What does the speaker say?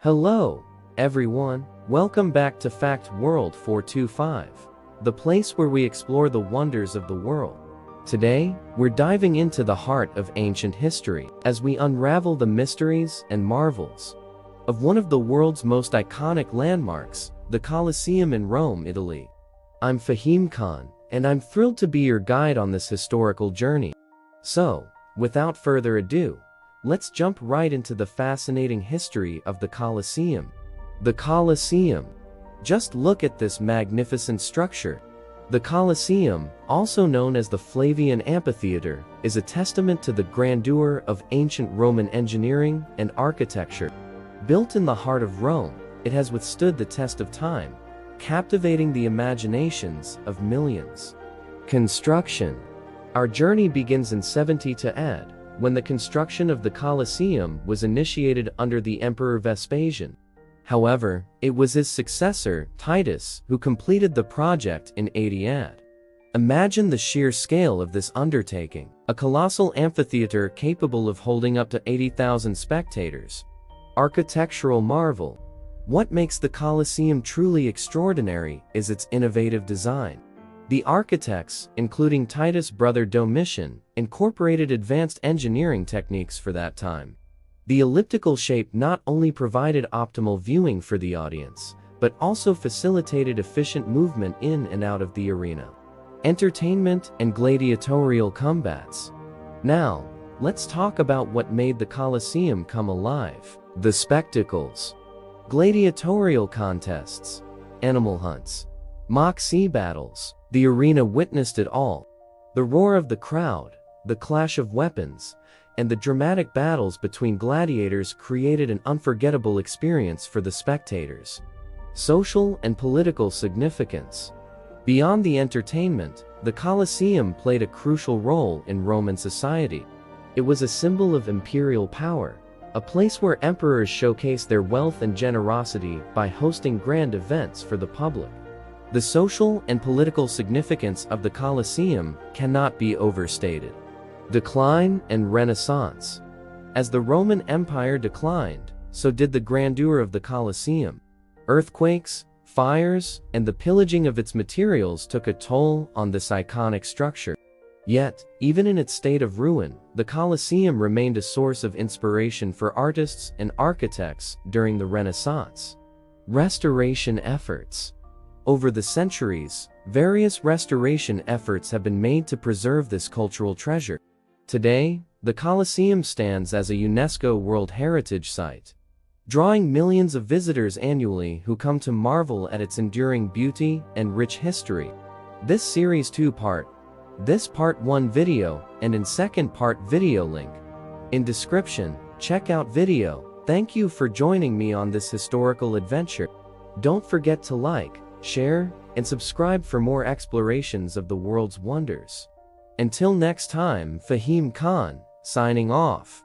Hello, everyone. Welcome back to Fact World 425, the place where we explore the wonders of the world. Today, we're diving into the heart of ancient history as we unravel the mysteries and marvels of one of the world's most iconic landmarks, the Colosseum in Rome, Italy. I'm Fahim Khan, and I'm thrilled to be your guide on this historical journey. So, without further ado, let's jump right into the fascinating history of the Colosseum. The Colosseum. Just look at this magnificent structure. The Colosseum, also known as the Flavian Amphitheatre, is a testament to the grandeur of ancient Roman engineering and architecture. Built in the heart of Rome, it has withstood the test of time, captivating the imaginations of millions. Construction. Our journey begins in 70 AD, when the construction of the Colosseum was initiated under the Emperor Vespasian. However, it was his successor, Titus, who completed the project in 80 AD. Imagine the sheer scale of this undertaking, a colossal amphitheater capable of holding up to 80,000 spectators. Architectural marvel. What makes the Colosseum truly extraordinary is its innovative design. The architects, including Titus' brother Domitian, incorporated advanced engineering techniques for that time. The elliptical shape not only provided optimal viewing for the audience, but also facilitated efficient movement in and out of the arena. Entertainment and gladiatorial combats. Now, let's talk about what made the Colosseum come alive. The spectacles. Gladiatorial contests, animal hunts, mock sea battles. The arena witnessed it all. The roar of the crowd, the clash of weapons, and the dramatic battles between gladiators created an unforgettable experience for the spectators. Social and political significance. Beyond the entertainment, the Colosseum played a crucial role in Roman society. It was a symbol of imperial power, a place where emperors showcased their wealth and generosity by hosting grand events for the public. The social and political significance of the Colosseum cannot be overstated. Decline and Renaissance. As the Roman Empire declined, so did the grandeur of the Colosseum. Earthquakes, fires, and the pillaging of its materials took a toll on this iconic structure. Yet, even in its state of ruin, the Colosseum remained a source of inspiration for artists and architects during the Renaissance. Restoration efforts. Over the centuries, various restoration efforts have been made to preserve this cultural treasure. Today, the Colosseum stands as a UNESCO World Heritage Site, drawing millions of visitors annually who come to marvel at its enduring beauty and rich history. This series 2-part. This part 1 video, and in second part video link in description. Check out video. Thank you for joining me on this historical adventure. Don't forget to like, share, and subscribe for more explorations of the world's wonders. Until next time, Fahim Khan, signing off.